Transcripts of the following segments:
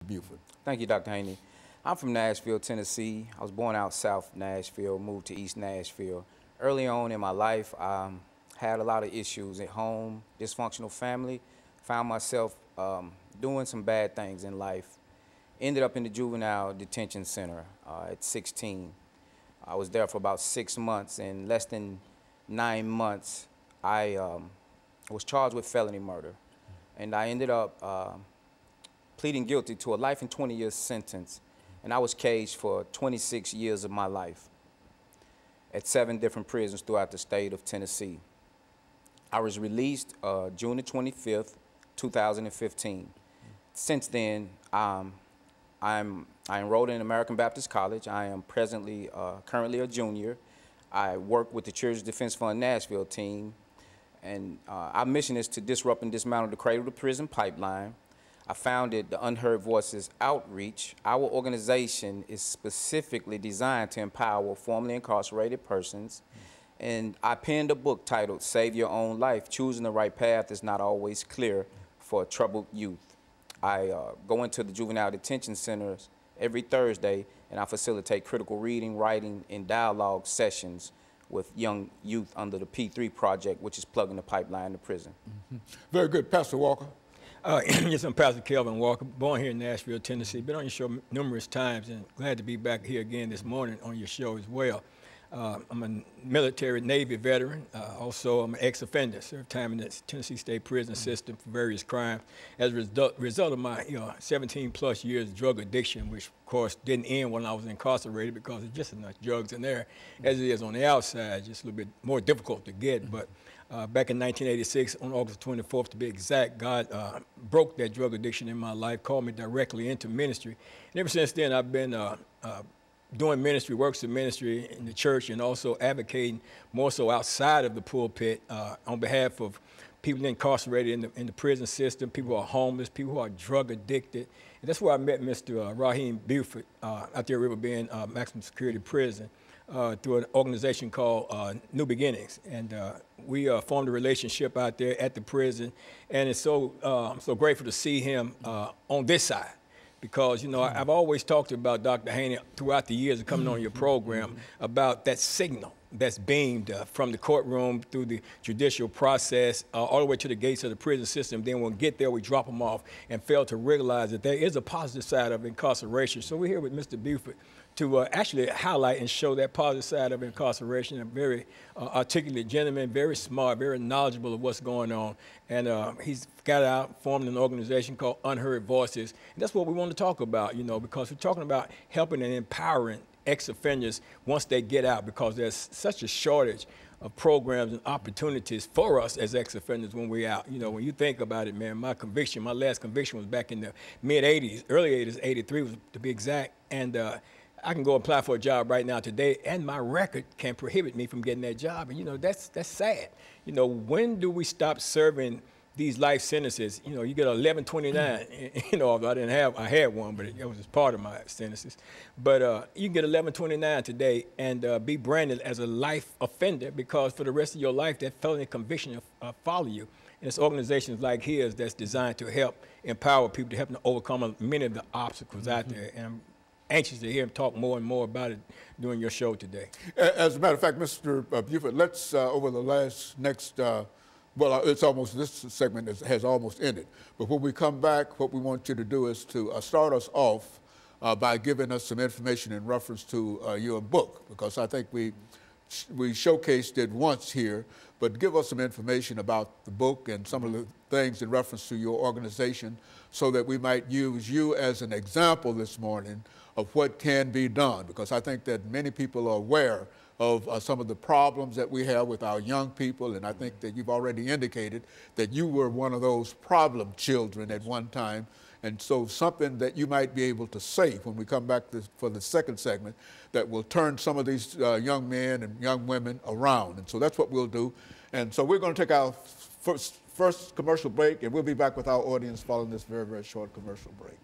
Buford. Thank you, Dr. Haney. I'm from Nashville, Tennessee. I was born out south Nashville, moved to East Nashville. Early on in my life, had a lot of issues at home, dysfunctional family, found myself doing some bad things in life. Ended up in the juvenile detention center at 16. I was there for about 6 months. In less than 9 months, I was charged with felony murder. And I ended up pleading guilty to a life and 20 years sentence. And I was caged for 26 years of my life at 7 different prisons throughout the state of Tennessee. I was released June the 25th, 2015. Since then, I enrolled in American Baptist College. I am currently a junior. I work with the Children's Defense Fund Nashville team, and our mission is to disrupt and dismantle the cradle to prison pipeline. I founded the Unheard Voices Outreach. Our organization is specifically designed to empower formerly incarcerated persons. And I penned a book titled Save Your Own Life. Choosing the right path is not always clear for troubled youth. I go into the juvenile detention centers every Thursday, and I facilitate critical reading, writing, and dialogue sessions with young youth under the P3 project, which is plugging the pipeline to prison. Very good. Pastor Walker. Yes, I'm Pastor KWalker, born here in Nashville, Tennessee. Been on your show numerous times, and glad to be back here again this morning on your show as well. I'm a military Navy veteran. Also, I'm an ex-offender, served time in the Tennessee State prison system for various crimes. As a result of my 17-plus years of drug addiction, which, of course, didn't end when I was incarcerated because there's just enough drugs in there as it is on the outside, just a little bit more difficult to get. But back in 1986, on August 24th to be exact, God broke that drug addiction in my life, called me directly into ministry. And ever since then, I've been doing ministry, works of ministry in the church, and also advocating more so outside of the pulpit on behalf of people incarcerated in the prison system, people who are homeless, people who are drug addicted. And that's where I met Mr. Rahim Buford out there at River Bend Maximum Security Prison through an organization called New Beginnings. And we formed a relationship out there at the prison. And it's I'm so grateful to see him on this side. Because, you know, I've always talked about Dr. Haney throughout the years of coming on your program about that signal that's beamed from the courtroom through the judicial process all the way to the gates of the prison system. Then when we get there, we drop them off and fail to realize that there is a positive side of incarceration. So we're here with Mr. Buford to actually highlight and show that positive side of incarceration. A very articulate gentleman, very smart, very knowledgeable of what's going on. And he's got out, formed an organization called Unheard Voices. And that's what we want to talk about, you know, because we're talking about helping and empowering ex-offenders once they get out, because there's such a shortage of programs and opportunities for us as ex-offenders when we're out. You know, when you think about it, man, my last conviction was back in the mid-'80s, early 80s, 83 was to be exact. And I can go apply for a job right now today, and my record can prohibit me from getting that job. And, you know, that's sad. You know, when do we stop serving these life sentences? You know, you get 1129, you know, although I had one, but it was just part of my sentences. But you can get 1129 today and be branded as a life offender, because for the rest of your life, that felony conviction will follow you. And it's organizations like his that's designed to help empower people, to help them overcome many of the obstacles out there. And I'm anxious to hear him talk more and more about it during your show today. As a matter of fact, Mr. Buford, let's over the next, well, it's almost, this segment has almost ended. But when we come back, what we want you to do is to start us off by giving us some information in reference to your book, because I think we showcased it once here, but give us some information about the book and some of the things in reference to your organization, so that we might use you as an example this morning of what can be done, because I think that many people are aware of some of the problems that we have with our young people, and I think that you've already indicated that you were one of those problem children at one time. And so something that you might be able to say when we come back for the second segment that will turn some of these young men and young women around. And so that's what we'll do. And so we're going to take our first commercial break, and we'll be back with our audience following this very, very short commercial break.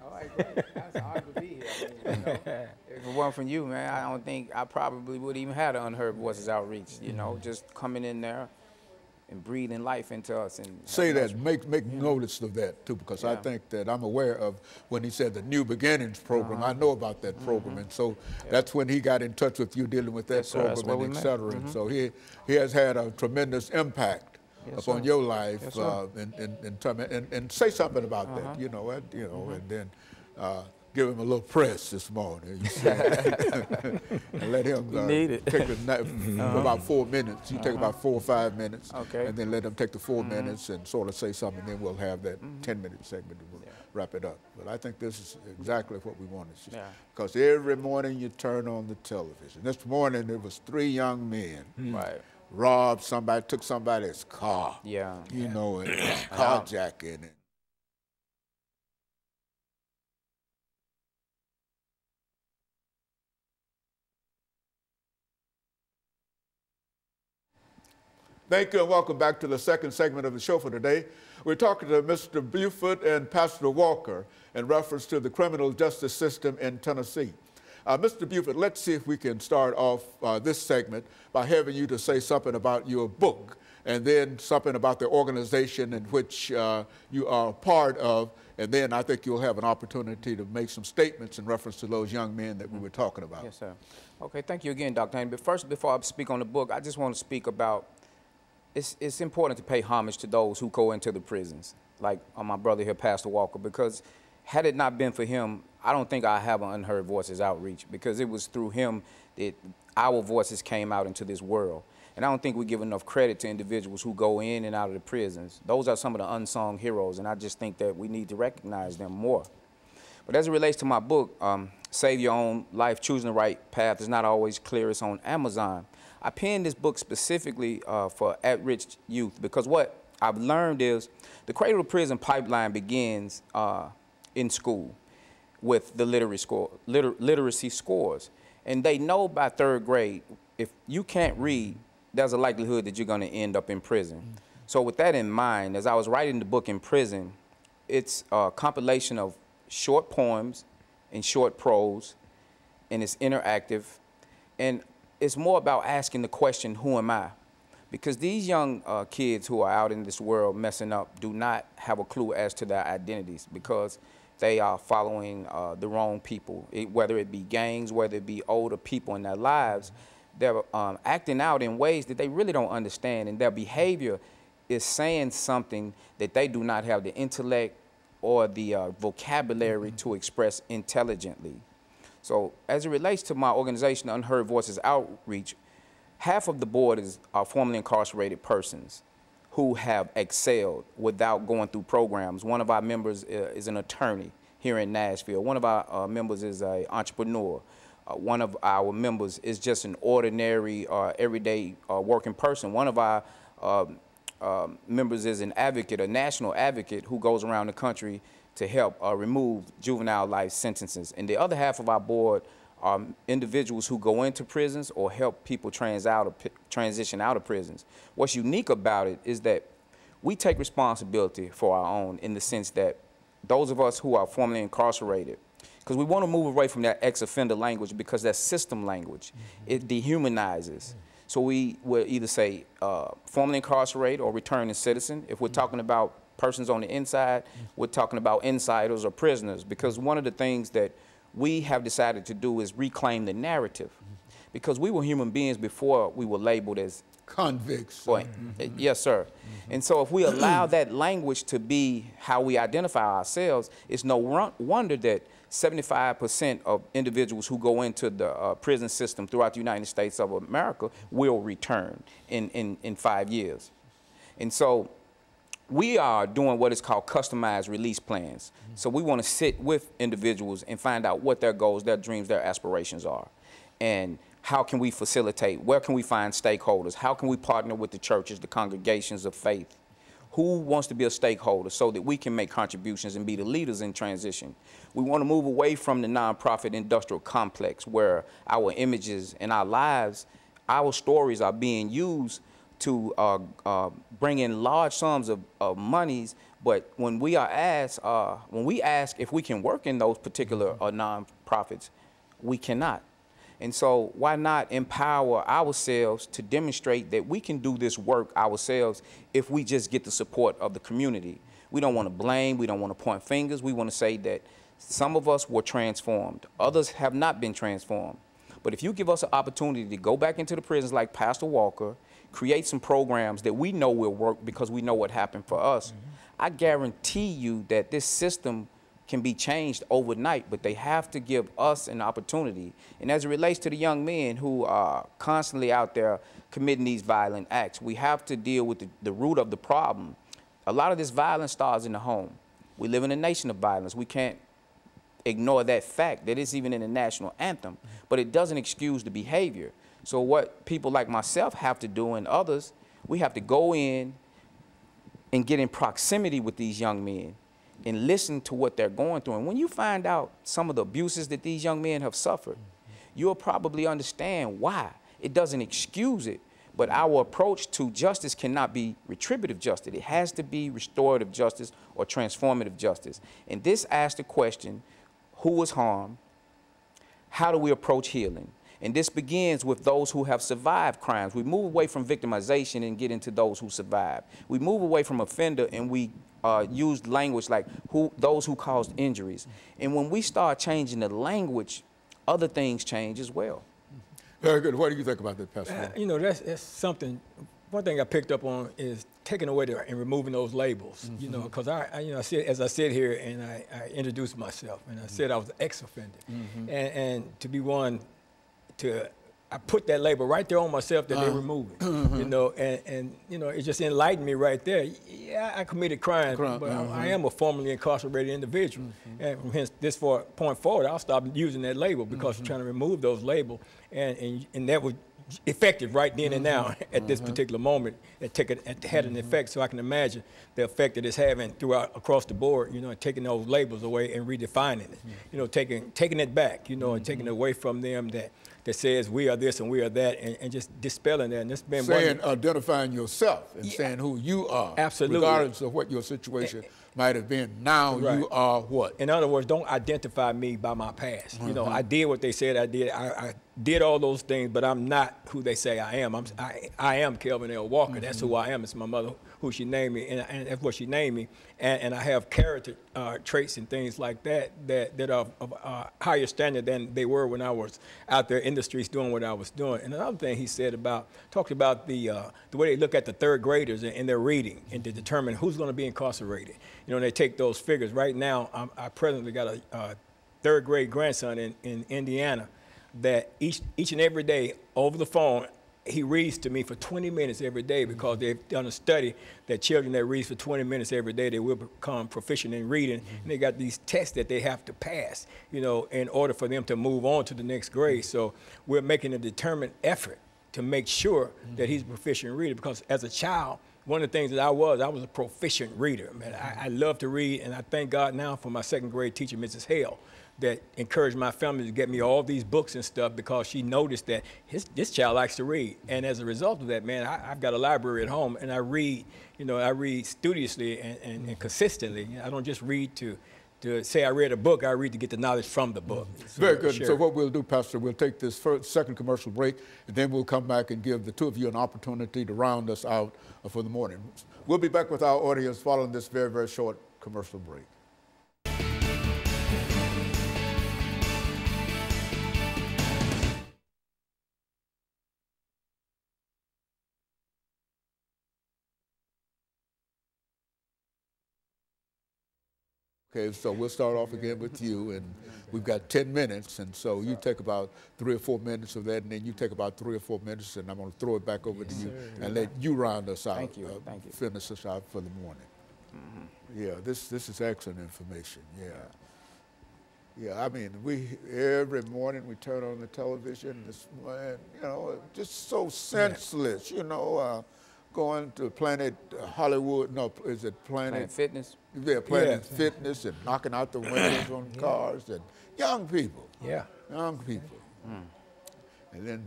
All right, great. That's an honor to be here. I mean, if it weren't from you, man, I don't think I probably would even have the Unheard Voices outreach. You know, just coming in there and breathing life into us. And say that, make notice of that too, because I think that I'm aware of when he said the New Beginnings program. I know about that program, and so that's when he got in touch with you dealing with that program and et cetera. And so he has had a tremendous impact upon your life, and say something about that, you know, and then give him a little press this morning, you said, and let him take for about 4 minutes. You take about 4 or 5 minutes, and then let him take the 4 minutes and sort of say something, and then we'll have that 10-minute segment to wrap it up. But I think this is exactly what we want to see, because every morning you turn on the television. This morning there was 3 young men. Robbed somebody, took somebody's car. You know, and carjacking it. Thank you and welcome back to the second segment of the show for today. We're talking to Mr. Buford and Pastor Walker in reference to the criminal justice system in Tennessee. Mr. Buford, let's see if we can start off this segment by having you to say something about your book, and then something about the organization in which you are a part of, and then I think you'll have an opportunity to make some statements in reference to those young men that we were talking about. Yes, sir. Okay, thank you again, Dr. Haney. But first, before I speak on the book, I just want to speak about it's important to pay homage to those who go into the prisons, like my brother here, Pastor Walker, because had it not been for him, I don't think I have an Unheard Voices outreach, because it was through him that our voices came out into this world. And I don't think we give enough credit to individuals who go in and out of the prisons. Those are some of the unsung heroes, and I just think that we need to recognize them more. But as it relates to my book, Save Your Own Life, Choosing the Right Path is not always clear. It's on Amazon. I penned this book specifically for at-risk youth, because what I've learned is the cradle to prison pipeline begins in school with the literacy scores. And they know by 3rd grade, if you can't read, there's a likelihood that you're going to end up in prison. So with that in mind, as I was writing the book in prison, it's a compilation of short poems and short prose, and it's interactive. And it's more about asking the question, who am I? Because these young kids who are out in this world messing up do not have a clue as to their identities, because they are following the wrong people, whether it be gangs, whether it be older people in their lives. They're acting out in ways that they really don't understand, and their behavior is saying something that they do not have the intellect or the vocabulary to express intelligently. So as it relates to my organization, Unheard Voices Outreach, half of the board are formerly incarcerated persons who have excelled without going through programs. One of our members is an attorney here in Nashville. One of our members is an entrepreneur. One of our members is just an ordinary, everyday working person. One of our members is an advocate, a national advocate, who goes around the country to help remove juvenile life sentences. And the other half of our board are individuals who go into prisons or help people transition out of prisons. What's unique about it is that we take responsibility for our own, in the sense that those of us who are formerly incarcerated, because we want to move away from that ex-offender language, because that's system language. It dehumanizes. So we will either say formerly incarcerated or returning citizen. If we're talking about persons on the inside, we're talking about insiders or prisoners, because one of the things that we have decided to do is reclaim the narrative, because we were human beings before we were labeled as convicts. Yes, sir. And so if we allow that language to be how we identify ourselves, it's no wonder that 75% of individuals who go into the prison system throughout the United States of America will return in 5 years. And so we are doing what is called customized release plans. So we want to sit with individuals and find out what their goals, their dreams, their aspirations are. And how can we facilitate? Where can we find stakeholders? How can we partner with the churches, the congregations of faith? Who wants to be a stakeholder so that we can make contributions and be the leaders in transition? We want to move away from the nonprofit industrial complex, where our images and our lives, our stories are being used to bring in large sums of monies But when we are asked, when we ask if we can work in those particular nonprofits, we cannot. And so why not empower ourselves to demonstrate that we can do this work ourselves if we just get the support of the community? We don't want to blame, we don't want to point fingers. We want to say that some of us were transformed, others have not been transformed. But if you give us an opportunity to go back into the prisons like Pastor Walker, create some programs that we know will work because we know what happened for us, I guarantee you that this system can be changed overnight, but they have to give us an opportunity. And as it relates to the young men who are constantly out there committing these violent acts, we have to deal with the root of the problem. A lot of this violence starts in the home. We live in a nation of violence. We can't ignore that fact that it's even in the national anthem, but it doesn't excuse the behavior. So what people like myself have to do and others, we have to go in and get in proximity with these young men and listen to what they're going through. And when you find out some of the abuses that these young men have suffered, you'll probably understand why. It doesn't excuse it, but our approach to justice cannot be retributive justice. It has to be restorative justice or transformative justice. And this asks the question, who was harmed? How do we approach healing? And this begins with those who have survived crimes. We move away from victimization and get into those who survive. We move away from offender and we use language like those who caused injuries. And when we start changing the language, other things change as well. Very good. What do you think about that, Pastor? You know, that's something. One thing I picked up on is taking away and removing those labels. You know, because as I sit here and I introduced myself and I said I was an ex-offender, and to be one I put that label right there on myself that they removed it. You know, and you know, it just enlightened me right there. Yeah, I committed crimes, but I am a formerly incarcerated individual. And from hence this point forward, I'll stop using that label because I'm trying to remove those labels, and that was effective right then and now at this particular moment. It had an effect, so I can imagine the effect that it's having across the board. You know, taking those labels away and redefining it. You know, taking it back. You know, and taking it away from them that says we are this and we are that, and just dispelling that. And it's been identifying yourself and saying who you are, absolutely, regardless of what your situation might have been. Now you are what? In other words, don't identify me by my past. You know, I did what they said I did. I did all those things, but I'm not who they say I am. I am Kelvin L. Walker. That's who I am. It's my mother who she named me, and that's what she named me. And I have character traits and things like that are of higher standard than they were when I was out there in the streets doing what I was doing. And another thing he said talked about the way they look at the third graders in their reading and to determine who's going to be incarcerated. You know, they take those figures. Right now, I presently got a third grade grandson in Indiana that each and every day over the phone, he reads to me for 20 minutes every day because they've done a study that children that read for 20 minutes every day, they will become proficient in reading. And they got these tests that they have to pass, you know, in order for them to move on to the next grade. So we're making a determined effort to make sure that he's a proficient reader, because as a child, one of the things that I was a proficient reader. Man, I love to read, and I thank God now for my second grade teacher, Mrs. Hale, that encouraged my family to get me all these books and stuff because she noticed that this child likes to read. And as a result of that, man, I've got a library at home, and I read, you know, I read studiously and consistently. I don't just read to say I read a book, I read to get the knowledge from the book. So very good. So what we'll do, Pastor, we'll take this second commercial break, and then we'll come back and give the two of you an opportunity to round us out for the morning. We'll be back with our audience following this very, very short commercial break. Okay, so we'll start off again with you, and we've got 10 minutes, and so you take about 3 or 4 minutes of that, and then you take about 3 or 4 minutes, and I'm going to throw it back over to you and let you round us out. Thank you. Thank you. Finish us out for the morning. Yeah, this is excellent information. Yeah, I mean, every morning we turn on the television, you know, just so senseless, you know, going to Planet Hollywood, no, is it Planet Fitness? Yeah, Planet Fitness, and knocking out the windows on cars, and young people. Young people. And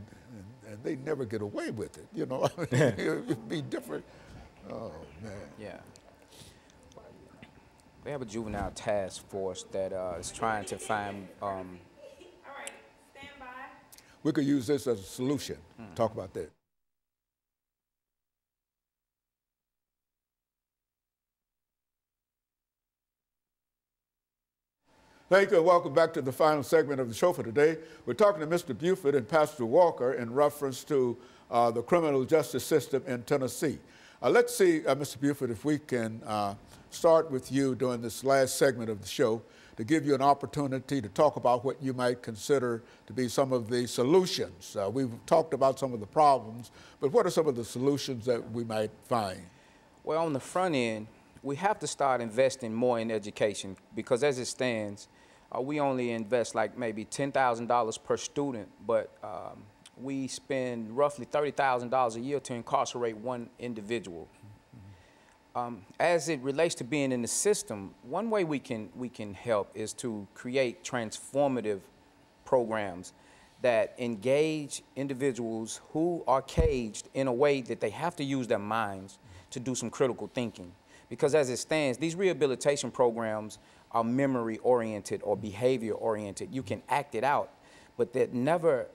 they never get away with it, you know. It'd be different. Oh, man. Yeah. They have a juvenile task force that is trying to find. All right, stand by. We could use this as a solution. Talk about that. Thank you and welcome back to the final segment of the show for today. We're talking to Mr. Buford and Pastor Walker in reference to the criminal justice system in Tennessee. Let's see, Mr. Buford, if we can start with you during this last segment of the show to give you an opportunity to talk about what you might consider to be some of the solutions. We've talked about some of the problems, but what are some of the solutions that we might find? Well, on the front end, we have to start investing more in education because as it stands, we only invest like maybe $10,000 per student, but we spend roughly $30,000 a year to incarcerate one individual. As it relates to being in the system, one way we can help is to create transformative programs that engage individuals who are caged in a way that they have to use their minds to do some critical thinking. Because as it stands, these rehabilitation programs are memory-oriented or behavior-oriented. You can act it out, but that never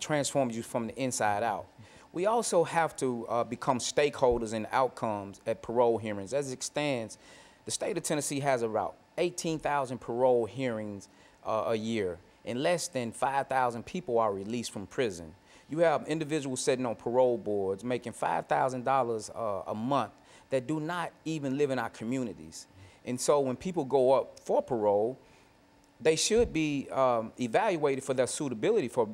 transforms you from the inside out. We also have to become stakeholders in outcomes at parole hearings. As it stands, the state of Tennessee has about 18,000 parole hearings a year, and less than 5,000 people are released from prison. You have individuals sitting on parole boards making $5,000 a month that do not even live in our communities. And so when people go up for parole, they should be evaluated for their suitability for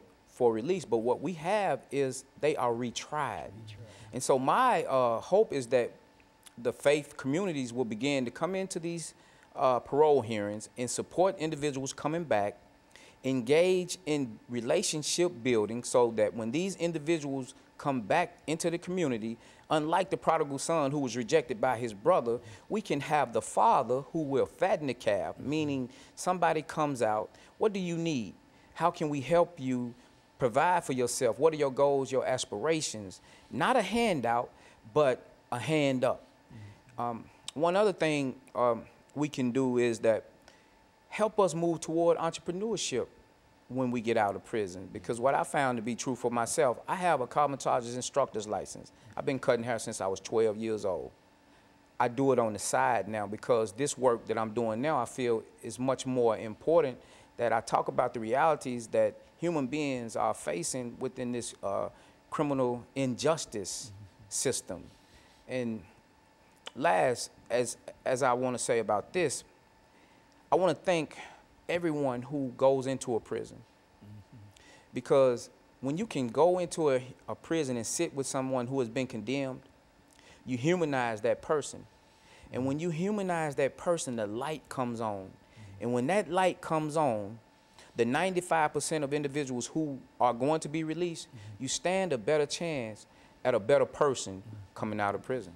release, but what we have is they are retried. And so my hope is that the faith communities will begin to come into these parole hearings and support individuals coming back, engage in relationship building so that when these individuals come back into the community, unlike the prodigal son who was rejected by his brother, we can have the father who will fatten the calf, meaning somebody comes out, what do you need? How can we help you provide for yourself? What are your goals, your aspirations? Not a handout, but a hand up. One other thing we can do is that help us move toward entrepreneurship when we get out of prison. Because what I found to be true for myself, I have a cosmetologist instructor's license. I've been cutting hair since I was 12 years old. I do it on the side now because this work that I'm doing now, I feel is much more important, that I talk about the realities that human beings are facing within this criminal injustice system. And last, as I want to say about this, I want to thank everyone who goes into a prison. Because when you can go into a prison and sit with someone who has been condemned, you humanize that person. And when you humanize that person, the light comes on. And when that light comes on, the 95% of individuals who are going to be released, you stand a better chance at a better person coming out of prison.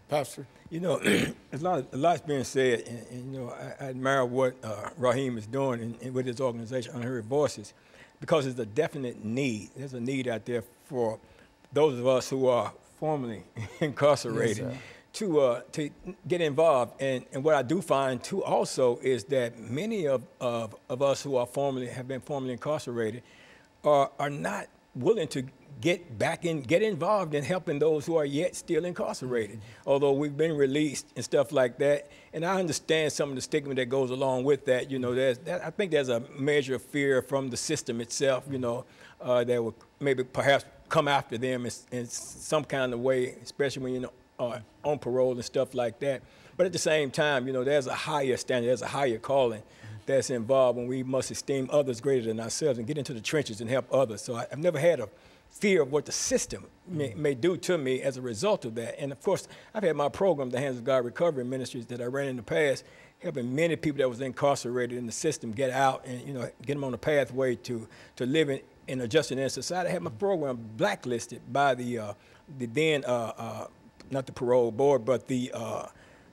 Pastor? You know, a lot's being said, and you know, I admire what Rahim is doing and with his organization, Unheard Voices, because there's a definite need. There's a need out there for those of us who are formerly incarcerated. Yes, to get involved. And what I do find too also is that many of us who are have been formerly incarcerated are not willing to get involved in helping those who are yet still incarcerated, although we've been released and stuff like that. And I understand some of the stigma that goes along with that. You know, I think there's a measure of fear from the system itself, you know, that will maybe perhaps come after them in some kind of way, especially when you're on parole and stuff like that. But at the same time, you know, there's a higher standard, there's a higher calling that's involved when we must esteem others greater than ourselves and get into the trenches and help others. So I've never had a fear of what the system may do to me as a result of that. And of course, I've had my program, the Hands of God Recovery Ministries, that I ran in the past, helping many people that was incarcerated in the system get out and, you know, get them on a pathway to living in a just and in society. I had my program blacklisted by the then, not the parole board, but the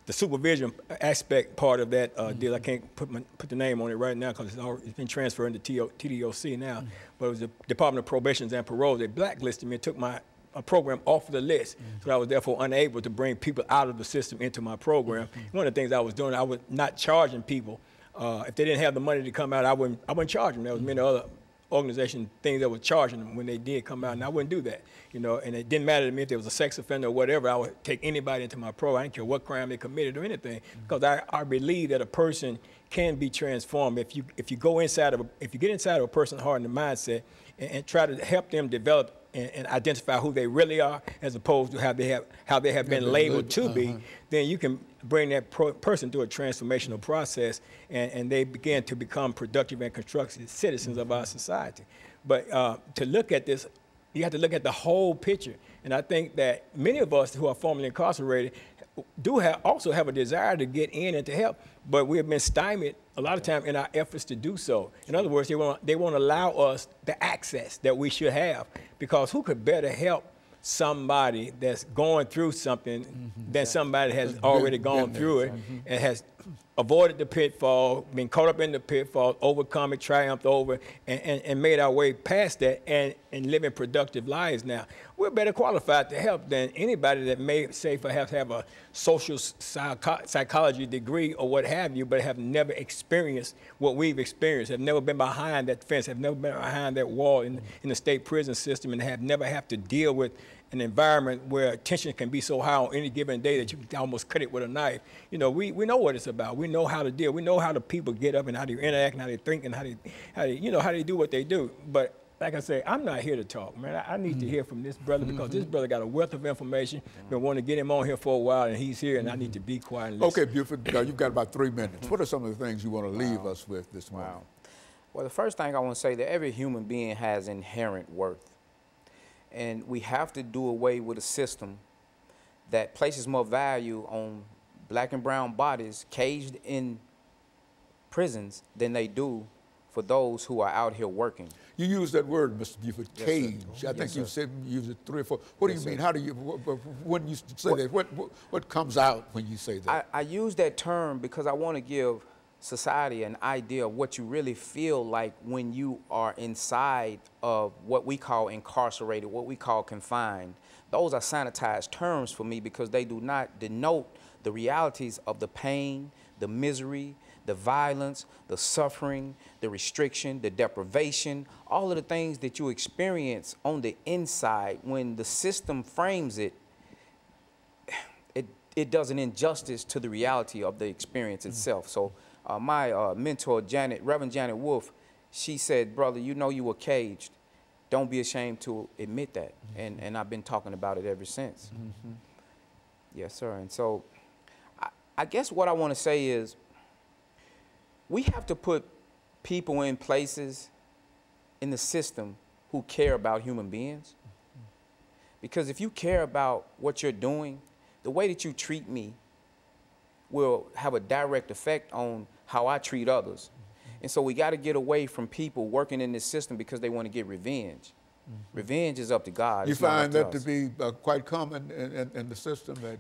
supervision aspect part of that deal. I can't put the name on it right now because it's been transferred into TDOC now. But it was the Department of Probation and Parole. They blacklisted me and took my a program off the list. So I was therefore unable to bring people out of the system into my program. One of the things I was doing, I was not charging people. If they didn't have the money to come out, I wouldn't charge them. There was many other organization things that were charging them when they did come out, and I wouldn't do that, you know. And it didn't matter to me if there was a sex offender or whatever. I would take anybody into my program. I didn't care what crime they committed or anything, because I believe that a person can be transformed if you get inside of a person's heart and the mindset and try to help them develop and identify who they really are, as opposed to how they have been labeled to be. Then you can bring that person through a transformational process, and they begin to become productive and constructive citizens of our society. But to look at this, you have to look at the whole picture. And I think that many of us who are formerly incarcerated also have a desire to get in and to help, but we have been stymied a lot of time in our efforts to do so. In other words, they won't allow us the access that we should have, because who could better help somebody that's going through something than somebody has already gone through it and has avoided the pitfall, been caught up in the pitfall, overcome it, triumphed over, and made our way past that and living productive lives now. We're better qualified to help than anybody that may say perhaps have a social psychology degree or what have you, but have never experienced what we've experienced, have never been behind that fence, have never been behind that wall in the state prison system, and have never have to deal with an environment where tension can be so high on any given day that you can almost cut it with a knife. You know, we know what it's about. We know how to deal. We know how the people get up and how they interact and how they think and how they do what they do. But like I say, I'm not here to talk, man. I need to hear from this brother, because this brother got a wealth of information. Been wanting to get him on here for a while, and he's here, and I need to be quiet and listen. Okay, Buford, you've got about 3 minutes. What are some of the things you want to leave us with this morning? Well, the first thing I want to say, that every human being has inherent worth. And we have to do away with a system that places more value on black and brown bodies caged in prisons than they do for those who are out here working. You use that word, Mr. Buford, cage. Yes, I think you said you use it 3 or 4. What do you mean? Sir. How do you, when you say that, what comes out when you say that? I use that term because I want to give society an idea of what you really feel like when you are inside of what we call incarcerated, what we call confined. Those are sanitized terms for me, because they do not denote the realities of the pain, the misery, the violence, the suffering, the restriction, the deprivation, all of the things that you experience on the inside. When the system frames it, it does an injustice to the reality of the experience itself. So my mentor, Reverend Janet Wolfe, she said, brother, you know you were caged. Don't be ashamed to admit that. And I've been talking about it ever since. Yes, sir. And so I guess what I want to say is, we have to put people in places in the system who care about human beings. Because if you care about what you're doing, the way that you treat me will have a direct effect on how I treat others. And so we got to get away from people working in this system because they want to get revenge. Revenge is up to God. You find that to be quite common in the system, that